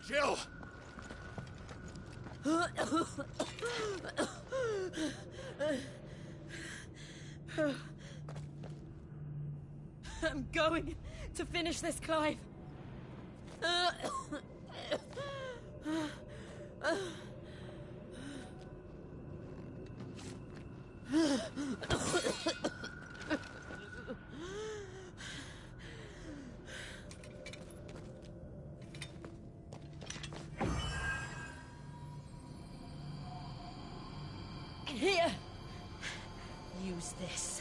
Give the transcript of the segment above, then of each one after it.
Jill! I'm going to finish this, Clive. Here. Use this.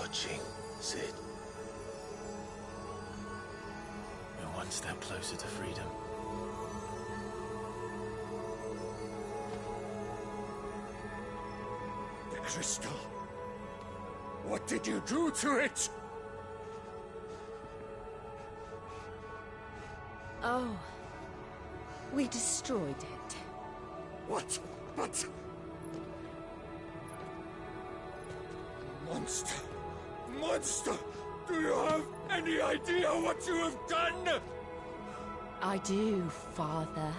watching, Sid. We're one step closer to freedom. The crystal. What did you do to it? Oh. We destroyed it. What? But... Monster! Monster! Do you have any idea what you have done? I do, Father.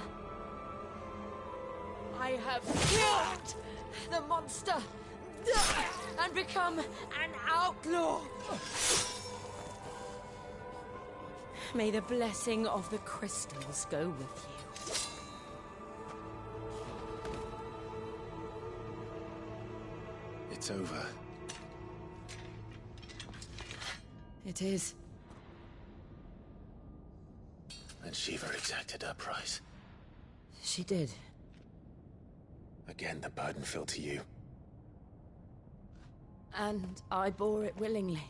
I have killed the monster and become an outlaw. May the blessing of the crystals go with you. It's over. It is. And Shiva exacted her price. She did. Again, the burden fell to you. And I bore it willingly.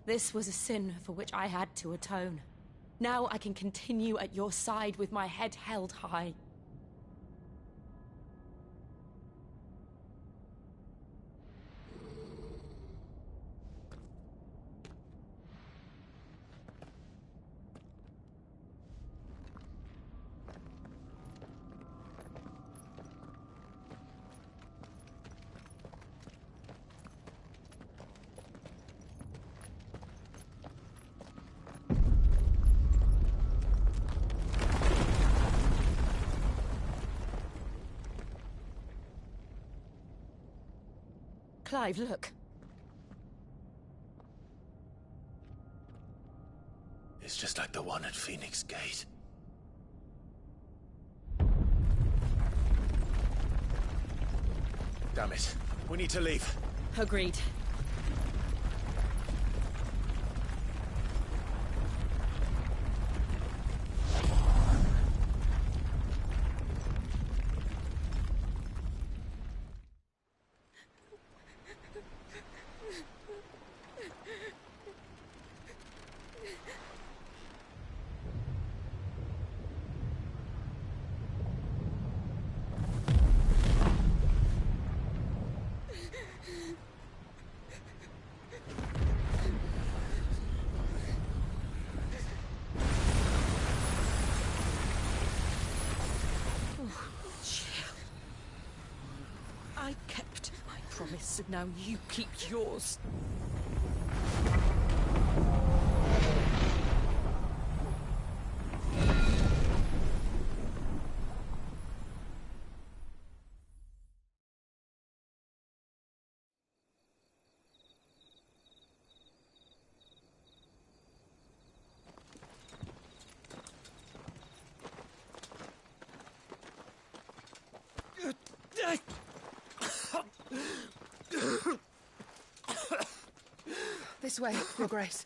This was a sin for which I had to atone. Now I can continue at your side with my head held high. Clive, look. It's just like the one at Phoenix Gate. Damn it. We need to leave. Agreed. I kept my promise, and now you keep yours. This way, Your Grace.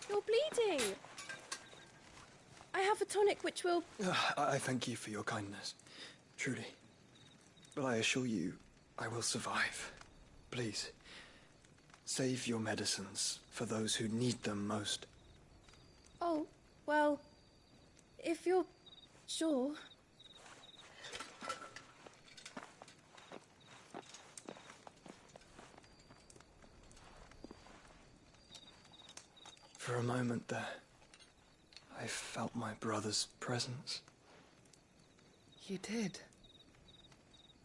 You're bleeding. I have a tonic which will... I thank you for your kindness, truly. But I assure you, I will survive. Please, save your medicines for those who need them most. Oh, well, if you're sure... For a moment there, I felt my brother's presence. You did?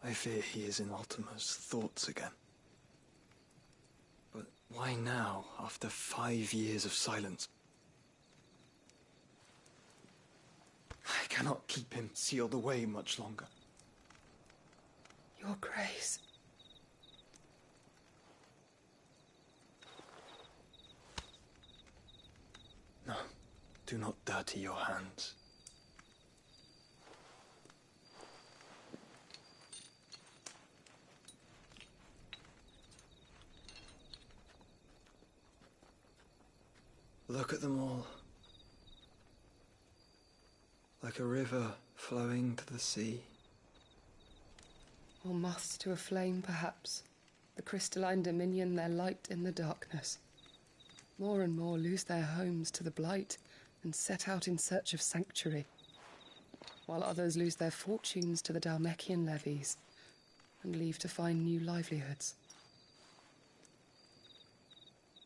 I fear he is in Ultima's thoughts again. But why now, after 5 years of silence? I cannot keep him sealed away much longer. Your Grace. No, do not dirty your hands. Look at them all. Like a river flowing to the sea. Or moths to a flame, perhaps. The crystalline dominion their light in the darkness. More and more lose their homes to the blight and set out in search of sanctuary, while others lose their fortunes to the Dhalmekian levies and leave to find new livelihoods.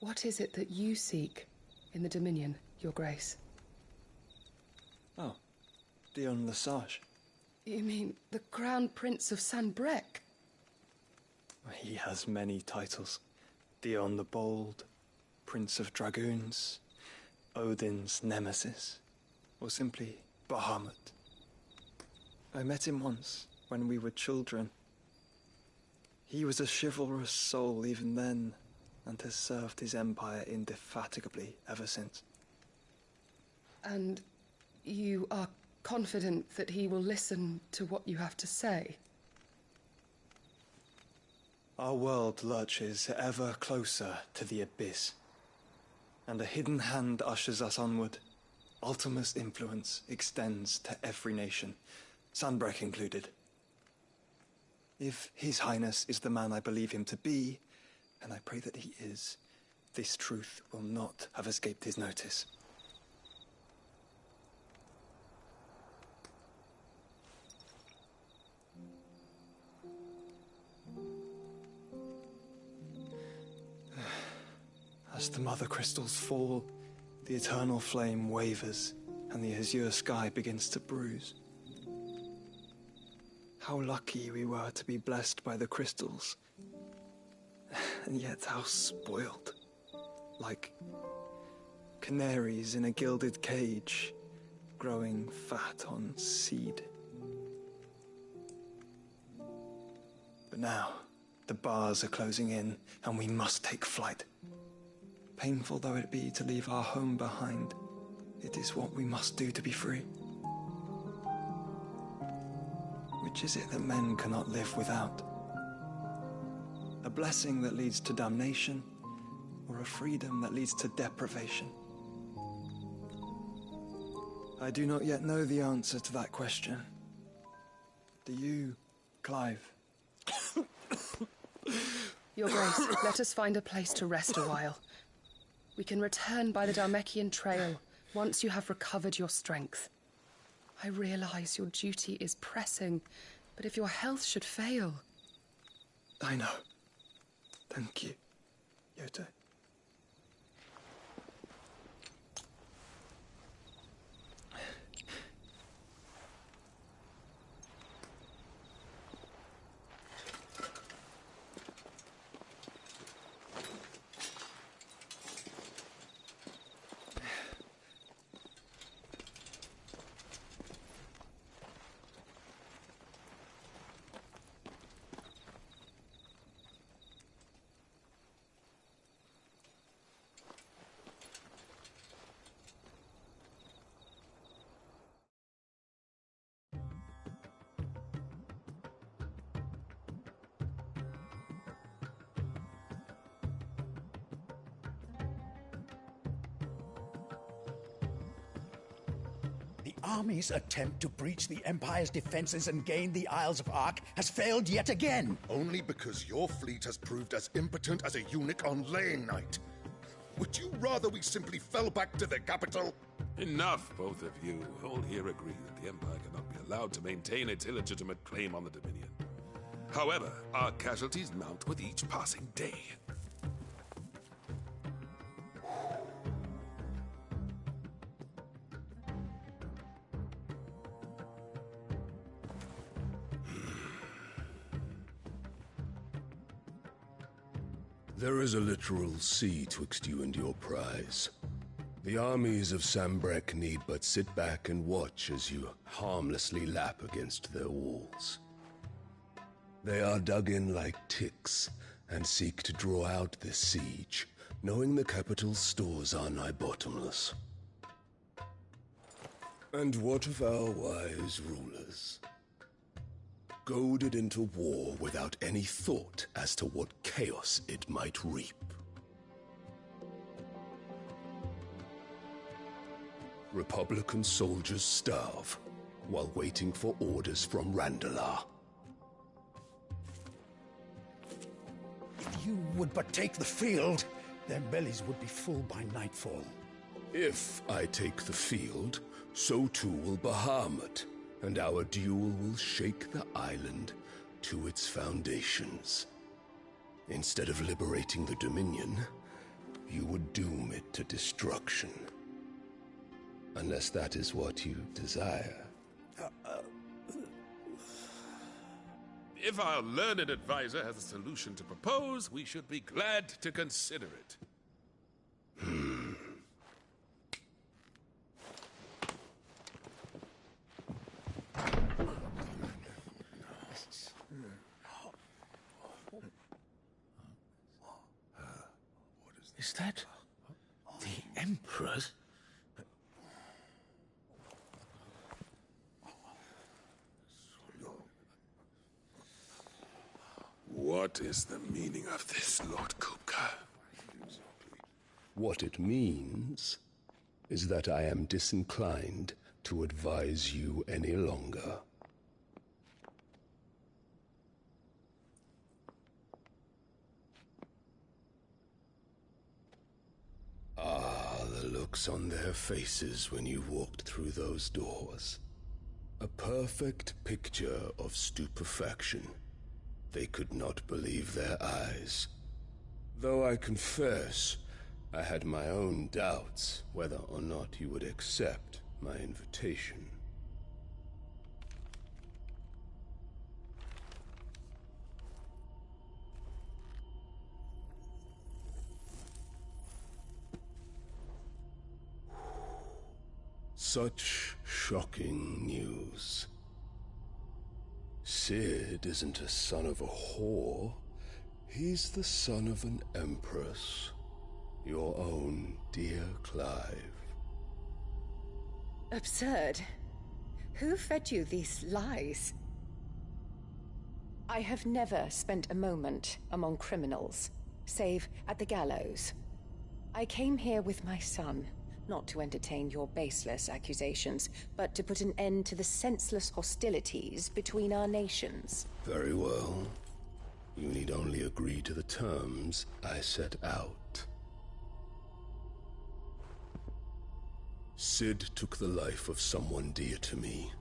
What is it that you seek in the Dominion, Your Grace? Oh, Dion Lesage. You mean the Crown Prince of Sanbrec? He has many titles. Dion the Bold, Prince of Dragoons, Odin's Nemesis, or simply Bahamut. I met him once, when we were children. He was a chivalrous soul even then, and has served his empire indefatigably ever since. And you are confident that he will listen to what you have to say? Our world lurches ever closer to the abyss, and a hidden hand ushers us onward. Ultima's influence extends to every nation, Sanbrec included. If His Highness is the man I believe him to be, and I pray that he is, this truth will not have escaped his notice. As the mother crystals fall, the eternal flame wavers, and the azure sky begins to bruise. How lucky we were to be blessed by the crystals, and yet how spoiled. Like canaries in a gilded cage, growing fat on seed. But now, the bars are closing in, and we must take flight. Painful though it be to leave our home behind, it is what we must do to be free. Which is it that men cannot live without? A blessing that leads to damnation, or a freedom that leads to deprivation? I do not yet know the answer to that question. Do you, Clive? Your Grace, let us find a place to rest a while. We can return by the Dhalmekian trail once you have recovered your strength. I realize your duty is pressing, but if your health should fail... I know. Thank you, Yote. The army's attempt to breach the Empire's defenses and gain the Isles of Ark has failed yet again. Only because your fleet has proved as impotent as a eunuch on laying night. Would you rather we simply fell back to the capital? Enough, both of you. All here agree that the Empire cannot be allowed to maintain its illegitimate claim on the Dominion. However, our casualties mount with each passing day. There is a literal sea twixt you and your prize. The armies of Sanbrec need but sit back and watch as you harmlessly lap against their walls. They are dug in like ticks and seek to draw out this siege, knowing the capital's stores are nigh bottomless. And what of our wise rulers? Goaded into war without any thought as to what chaos it might reap. Republican soldiers starve while waiting for orders from Randalar. If you would but take the field, their bellies would be full by nightfall. If I take the field, so too will Bahamut, and our duel will shake the island to its foundations. Instead of liberating the Dominion, you would doom it to destruction. Unless that is what you desire. If our learned advisor has a solution to propose, we should be glad to consider it. Is that the Emperor's? What is the meaning of this, Lord Kupka? What it means is that I am disinclined to advise you any longer. The looks on their faces when you walked through those doors. A perfect picture of stupefaction. They could not believe their eyes. Though I confess, I had my own doubts whether or not you would accept my invitation. Such shocking news. Sid isn't a son of a whore. He's the son of an empress. Your own dear Clive. Absurd. Who fed you these lies? I have never spent a moment among criminals, save at the gallows. I came here with my son, not to entertain your baseless accusations, but to put an end to the senseless hostilities between our nations. Very well. You need only agree to the terms I set out. Sid took the life of someone dear to me,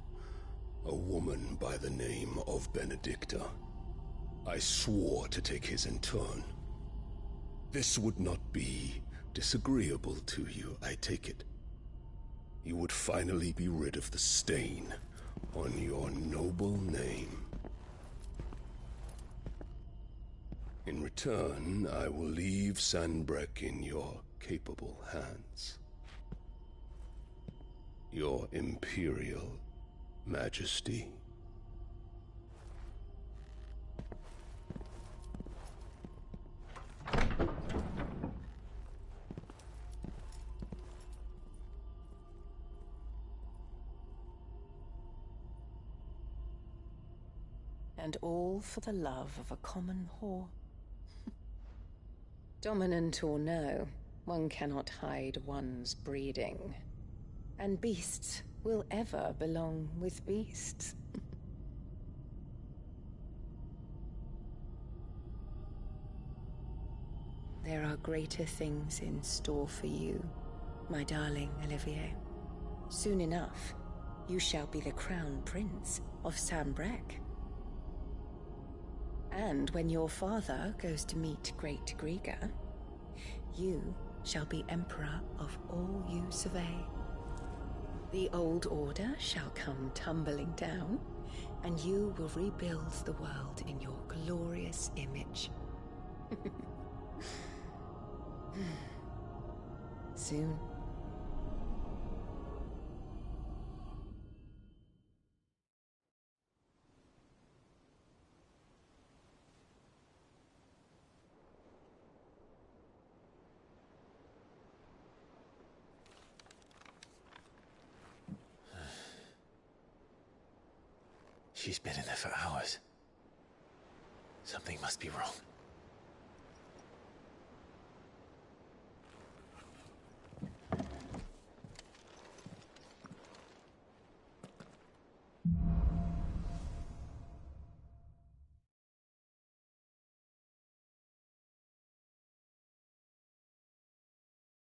a woman by the name of Benedicta. I swore to take his in turn. This would not be disagreeable to you, I take it. You would finally be rid of the stain on your noble name. In return, I will leave Sanbreque in your capable hands. Your Imperial Majesty. And all for the love of a common whore. Dominant or no, one cannot hide one's breeding. And beasts will ever belong with beasts. There are greater things in store for you, my darling Olivier. Soon enough, you shall be the crown prince of Sanbreque. And when your father goes to meet Great Griga, you shall be emperor of all you survey. The old order shall come tumbling down, and you will rebuild the world in your glorious image. Soon. She's been in there for hours. Something must be wrong.